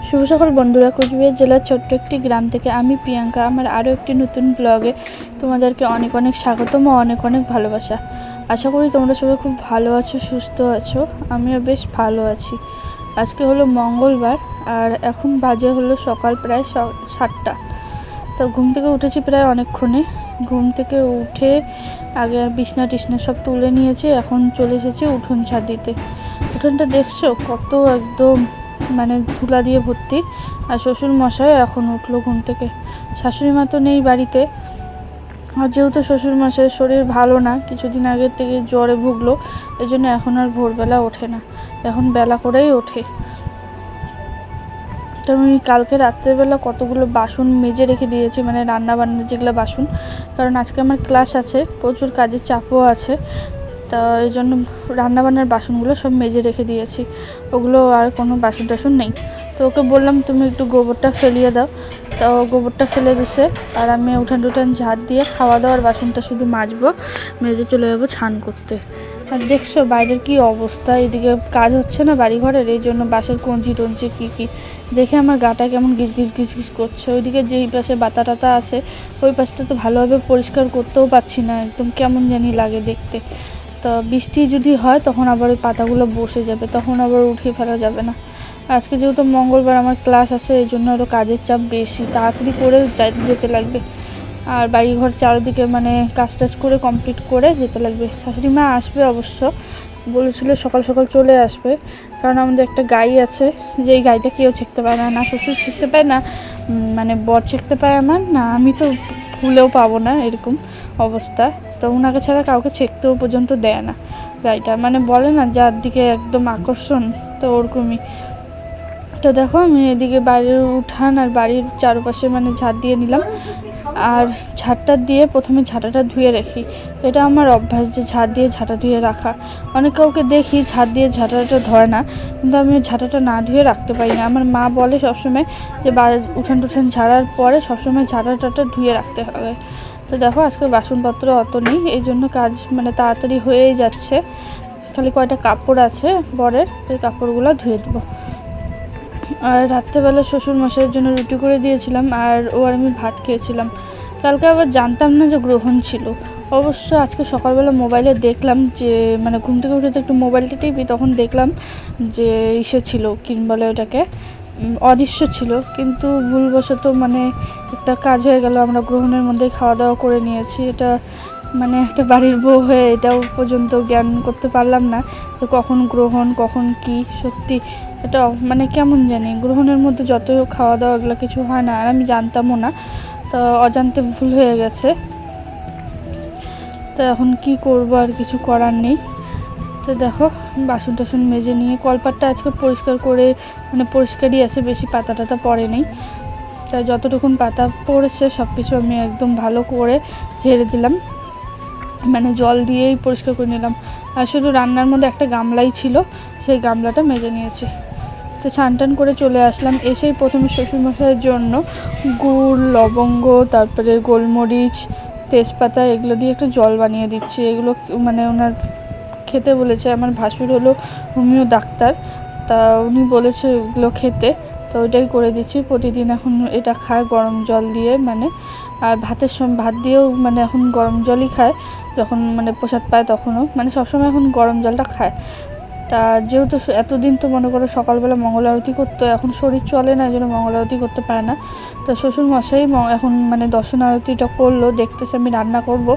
শুভ সকাল বন্ধুরা, কোচবিহার জেলার ছোট্ট একটি গ্রাম থেকে আমি প্রিয়াঙ্কা আমার আরও একটি নতুন ব্লগে তোমাদেরকে অনেক অনেক স্বাগতম ও অনেক অনেক ভালোবাসা। আশা করি তোমরা সবাই খুব ভালো আছো, সুস্থ আছো। আমিও বেশ ভালো আছি। আজকে হলো মঙ্গলবার আর এখন বাজে হলো সকাল প্রায় 7টা। তো ঘুম থেকে উঠেছি প্রায় অনেকক্ষণে। ঘুম থেকে উঠে আগে বিছনা টিছনা সব তুলে নিয়েছি, এখন চলে এসেছি উঠোন ছাদ দিতে। উঠোনটা দেখছো কত একদম মানে ধুলা দিয়ে ভর্তি। আর শ্বশুর মশাই এখন উঠলো ঘুম থেকে। শাশুড়ি মা তো নেই বাড়িতে। আর যেহেতু শ্বশুর মশাইয়ের শরীর ভালো না, কিছুদিন আগের থেকে জ্বরে ভুগলো, এই জন্য এখন আর ভোরবেলা ওঠে না, এখন বেলা করেই ওঠে। তো আমি কালকে রাত্রেবেলা কতগুলো বাসন মেজে রেখে দিয়েছি, মানে রান্না বান্নার যেগুলো বাসন, কারণ আজকে আমার ক্লাস আছে, প্রচুর কাজের চাপও আছে। তা এই জন্য রান্নাবান্নার বাসনগুলো সব মেজে রেখে দিয়েছি, ওগুলো আর কোনো বাসন টাসন নেই। তো ওকে বললাম তুমি একটু গোবরটা ফেলিয়ে দাও, তো গোবরটা ফেলে দিছে। আর আমি উঠান টুঠান ঝাড় দিয়ে খাওয়া দাওয়ার বাসনটা শুধু মাজবো, মেজে চলে যাবো স্নান করতে। আর দেখছো বাইরের কি অবস্থা, এদিকে কাজ হচ্ছে না বাড়িঘরের, এই জন্য বাসের কঞ্চি টঞ্চি কী দেখে আমার গাটা কেমন গিজ গিজ করছে। ওইদিকে যেই পাশে বাতা টাতা আছে ওই পাশটা তো ভালোভাবে পরিষ্কার করতেও পারছি না, একদম কেমন জানি লাগে দেখতে। তো বৃষ্টি যদি হয় তখন আবার ওই পাতাগুলো বসে যাবে, তখন আবার উঠিয়ে ফেলা যাবে না। আজকে যেহেতু মঙ্গলবার আমার ক্লাস আছে, এই জন্য আরও কাজের চাপ বেশি, তাড়াতাড়ি করে যেতে লাগবে। আর বাড়িঘর চারিদিকে মানে কাজ টাজ করে কমপ্লিট করে যেতে লাগবে। শাশুড়ি মা আসবে অবশ্য, বলেছিল সকাল সকাল চলে আসবে, কারণ আমাদের একটা গাই আছে, যেই গাইটা কেউ ছেঁকতে পায় না, না শ্বশুর ছেঁকতে পায় না, মানে বর ছেঁকতে পায় আমার, না আমি তো ভুলেও পাবো না, এরকম অবস্থা। তো ওনাকে ছাড়া কাউকে ছেঁকতেও পর্যন্ত দেয় না গাইটা, মানে বলে না যার দিকে একদম আকর্ষণ, তো ওরকমই। তো দেখো আমি এদিকে বাইরের উঠান আর বাড়ির চারপাশে মানে ঝাড় দিয়ে নিলাম। আর ঝাড়টা দিয়ে প্রথমে ঝাঁটাটা ধুয়ে রাখি, এটা আমার অভ্যাস যে ঝাড় দিয়ে ঝাঁটা ধুয়ে রাখা। অনেক কাউকে দেখি ঝাড় দিয়ে ঝাঁটাটা ধয় না, কিন্তু আমি ঝাঁটাটা না ধুয়ে রাখতে পারি না। আমার মা বলে সবসময় যে উঠান টুঠান ঝাড়ার পরে সবসময় ঝাঁটাটা ধুয়ে রাখতে হবে। তো দেখো আজকে বাসনপত্র অত নেই, এই জন্য কাজ মানে তাড়াতাড়ি হয়েই যাচ্ছে। খালি কয়টা কাপড় আছে বরের, এই কাপড়গুলো ধুয়ে দেবো। আর রাত্রেবেলা শ্বশুর মশাইয়ের জন্য রুটি করে দিয়েছিলাম, আর আমি ভাত খেয়েছিলাম। কালকে আবার জানতাম না যে গ্রহণ ছিল। অবশ্য আজকে সকালবেলা মোবাইলে দেখলাম যে মানে ঘুম থেকে উঠে একটু মোবাইলটা টিপি, তখন দেখলাম যে ইসে ছিল, কি বলে ওটাকে, অদৃশ্য ছিল। কিন্তু ভুলবশত মানে একটা কাজ হয়ে গেল, আমরা গ্রহণের মধ্যেই খাওয়া দাওয়া করে নিয়েছি। এটা মানে একটা বাড়ির বউ হয়ে এটাও পর্যন্ত জ্ঞান করতে পারলাম না যে কখন গ্রহণ কখন কি। সত্যি এটা মানে কেমন জানি, গ্রহণের মধ্যে যত খাওয়া দাওয়া এগুলো কিছু হয় না, আর আমি জানতামও না, তো অজান্তে ভুল হয়ে গেছে। তো এখন কি করব, আর কিছু করার নেই। তো দেখো বাসন টাসন মেজে নিয়ে কলপাটটা আজকে পরিষ্কার করে, মানে পরিষ্কারই আছে, বেশি পাতা টাতা পড়ে নেই। তাই যতটুকুন পাতা পড়েছে সব কিছু আমি একদম ভালো করে ঝেড়ে দিলাম, মানে জল দিয়েই পরিষ্কার করে নিলাম। আর শুধু রান্নার মধ্যে একটা গামলাই ছিল, সেই গামলাটা মেজে নিয়েছি। তো স্নান টান করে চলে আসলাম। এসেই প্রথমে শ্বশুরমশাইয়ের জন্য গুড়, লবঙ্গ, তারপরে গোলমরিচ, তেজপাতা এগুলো দিয়ে একটা জল বানিয়ে দিচ্ছি। এগুলো মানে ওনার খেতে বলেছে, আমার ভাসুর হলো হোমিও ডাক্তার, তা উনি বলেছে এগুলো খেতে, তো ওইটাই করে দিচ্ছি। প্রতিদিন এখন এটা খায় গরম জল দিয়ে, মানে আর ভাতের সময় ভাত দিয়েও মানে এখন গরম জলই খায়, যখন মানে প্রসাদ পায় তখনও, মানে সবসময় এখন গরম জলটা খায়। তা যেহেতু এতদিন তো মনে করো সকালবেলা মঙ্গল আরতি করতো, এখন শরীর চলে না, এই জন্য মঙ্গল আরতি করতে পারে না। তো শ্বশুরমশাই এখন মানে দর্শন আরতিটা করলো, দেখতেছে আমি রান্না করব,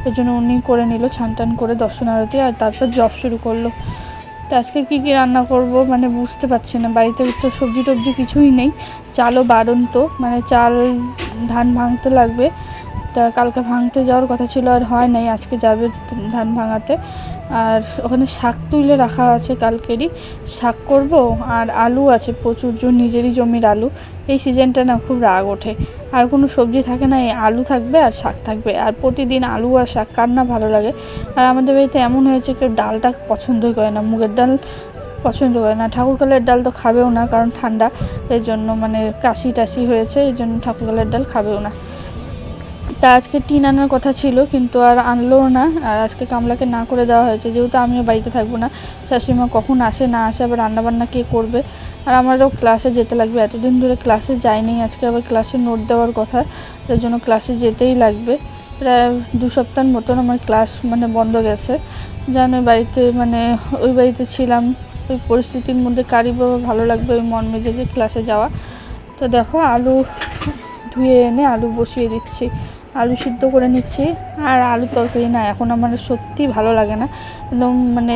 এই জন্য উনি করে নিল ছান টান করে দর্শন আরতি, আর তারপর জব শুরু করলো। তো আজকে কী রান্না করব মানে বুঝতে পারছি না, বাড়িতে তো সবজি টবজি কিছুই নেই, চালও বাড়ন্ত, মানে চাল ধান ভাঙতে লাগবে। তা কালকে ভাঙতে যাওয়ার কথা ছিল, আর হয় নাই, আজকে যাবে ধান ভাঙাতে। আর ওখানে শাক তুলে রাখা আছে, কালকেরই শাক করব। আর আলু আছে প্রচুর, নিজেরই জমির আলু, এই সিজনটা না খুব রাগ ওঠে, আর কোনো সবজি থাকে না, এই আলু থাকবে আর শাক থাকবে, আর প্রতিদিন আলু আর শাক কার না ভালো লাগে। আর আমাদের বাড়িতে এমন হয়েছে কেউ ডালটা পছন্দই করে না, মুগের ডাল পছন্দ করে না, ঠাকুরকালের ডাল তো খাবেও না, কারণ ঠান্ডা, এই জন্য মানে কাশি টাশি হয়েছে, এই জন্য ঠাকুরকালের ডাল খাবেও না। তা আজকে টিন আনার কথা ছিল, কিন্তু আর আনলো না, আর আজকে কামলাকে না করে দেওয়া হয়েছে, যেহেতু আমিও বাড়িতে থাকবো না। শাশুড়িমা কখন আসে না আসে, আবার রান্নাবান্না কে করবে, আর আমারও ক্লাসে যেতে লাগবে, এতদিন ধরে ক্লাসে যাইনি, আজকে আবার ক্লাসে নোট দেওয়ার কথা, তার জন্য ক্লাসে যেতেই লাগবে। প্রায় 2 সপ্তাহের মতন আমার ক্লাস মানে বন্ধ গেছে, জানো বাড়িতে মানে ওই বাড়িতে ছিলাম, ওই পরিস্থিতির মধ্যে কারি বাবা ভালো লাগবে ওই মন মেজাজে ক্লাসে যাওয়া। তো দেখো আলু ধুয়ে এনে আলু বসিয়ে দিচ্ছি, আলু সিদ্ধ করে নিচ্ছি। আর আলু তরকারি না এখন আমার সত্যি ভালো লাগে না, একদম মানে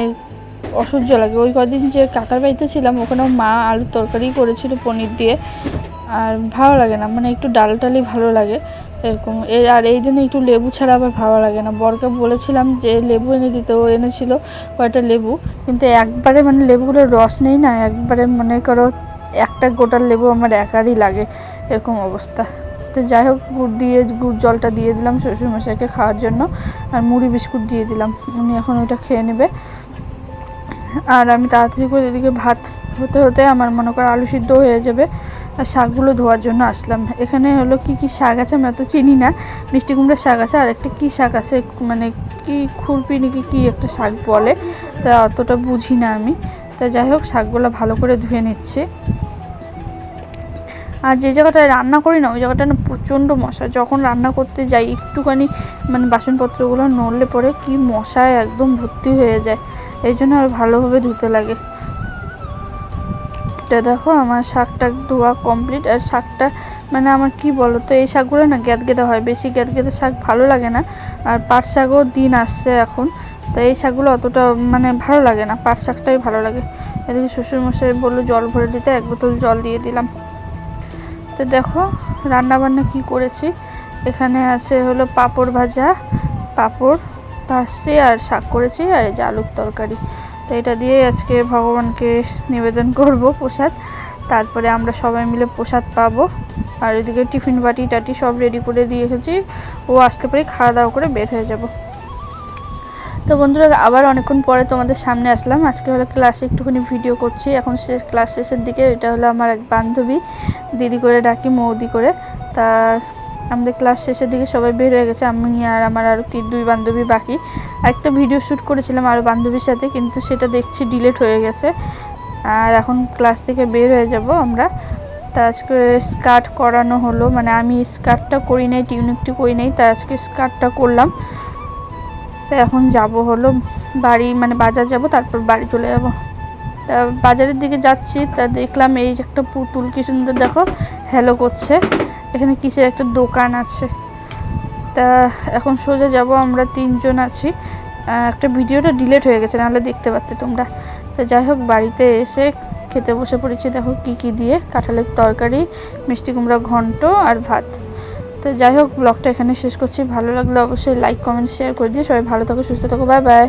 অসহ্য লাগে। ওই কদিন যে কাকার বাড়িতে ছিলাম ওখানেও মা আলু তরকারি করেছিল পনির দিয়ে, আর ভালো লাগে না, মানে একটু ডাল টালই ভালো লাগে এরকম। আর এই দিনে একটু লেবু ছাড়া আবার ভালো লাগে না। বরকে বলেছিলাম যে লেবু এনে দিতে, ও এনেছিল কয়টা লেবু, কিন্তু একবারে মানে লেবুগুলোর রস নেই না, একবারে মনে করো একটা গোটার লেবু আমার একারই লাগে, এরকম অবস্থা। তো যাই হোক গুড় জলটা দিয়ে দিলাম শ্বশুরমশাইকে খাওয়ার জন্য, আর মুড়ি বিস্কুট দিয়ে দিলাম, উনি এখন ওইটা খেয়ে নেবে। আর আমি তাড়াতাড়ি করে এদিকে ভাত হতে হতে আমার মনে করো আলু সিদ্ধ হয়ে যাবে। আর শাকগুলো ধোয়ার জন্য আসলাম। এখানে হলো কি শাক আছে আমি এত চিনি না, মিষ্টি কুমড়ার শাক আছে, আর একটা কী শাক আছে মানে কি খুরপি নাকি কী একটা শাক বলে, তা অতটা বুঝি না আমি। তা যাই হোক শাকগুলো ভালো করে ধুয়ে নিচ্ছি। আর যে জায়গাটায় রান্না করি না ওই জায়গাটা না প্রচণ্ড মশা, যখন রান্না করতে যাই একটুখানি মানে বাসনপত্রগুলো নড়লে পরে কি মশায় একদম ভর্তি হয়ে যায়, এই জন্য আর ভালোভাবে ধুতে লাগে। এটা দেখো আমার শাকটা ধোয়া কমপ্লিট। আর শাকটা মানে আমার কি বলো তো, এই শাকগুলো না গ্যাদগেদা হয়, বেশি গ্যাদগেদা শাক ভালো লাগে না। আর পাট শাকও দিন আসছে এখন, তাই এই শাকগুলো অতটা মানে ভালো লাগে না, পাট শাকটাই ভালো লাগে। এদিকে শ্বশুরমশাই বললো জল ভরে দিতে, 1 বোতল জল দিয়ে দিলাম। তো দেখো রান্নাবান্না কি করেছি, এখানে আছে হলো পাঁপড় ভাজা, পাঁপড় ভাজছি, আর শাক করেছি, আর এই যে আলুর তরকারি। তো এটা দিয়ে আজকে ভগবানকে নিবেদন করব প্রসাদ, তারপরে আমরা সবাই মিলে প্রসাদ পাবো। আর এদিকে টিফিন বাটি টাটি সব রেডি করে দিয়ে এসেছি, ও আসতে পারে খাওয়া দাওয়া করে বের হয়ে যাব। তো বন্ধুরা আবার অনেকক্ষণ পরে তোমাদের সামনে আসলাম। আজকে হলো ক্লাসে একটুখানি ভিডিও করছি, এখন ক্লাস শেষের দিকে। এটা হলো আমার এক বান্ধবী, দিদি করে ডাকি, মৌদি করে। তা আমাদের ক্লাস শেষের দিকে সবাই বের হয়ে গেছে, আমি আর আমার আরও 2 বান্ধবী বাকি। একটা ভিডিও শ্যুট করেছিলাম আরও বান্ধবীর সাথে, কিন্তু সেটা দেখছি ডিলিট হয়ে গেছে। আর এখন ক্লাস থেকে বের হয়ে যাব আমরা। তা আজকে স্কার্ট করানো হলো, মানে আমি স্কার্টটা করি নাই, টিউনিকটি করি নাই, তা আজকে স্কার্টটা করলাম। তো এখন যাব হলো বাড়ি, মানে বাজার যাব, তারপর বাড়ি চলে যাব। তা বাজারের দিকে যাচ্ছি, তা দেখলাম এই একটা পুতুল কি সুন্দর দেখো হ্যালো করছে, এখানে কিসের একটা দোকান আছে। তা এখন সোজা যাব, আমরা 3 জন আছি। একটা ভিডিওটা ডিলিট হয়ে গেছে, নাহলে দেখতে পারতে তোমরা। তো যাই হোক বাড়িতে এসে খেতে বসে পড়েছি, দেখো কি দিয়ে, কাঁঠালের তরকারি, মিষ্টি কুমড়া ঘন্ট আর ভাত। তো যাই হোক ব্লগটা এখানে শেষ করছি, ভালো লাগলে অবশ্যই লাইক কমেন্ট শেয়ার করে দিয়ে সবাই ভালো থাকো সুস্থ থাকো, বাই বাই।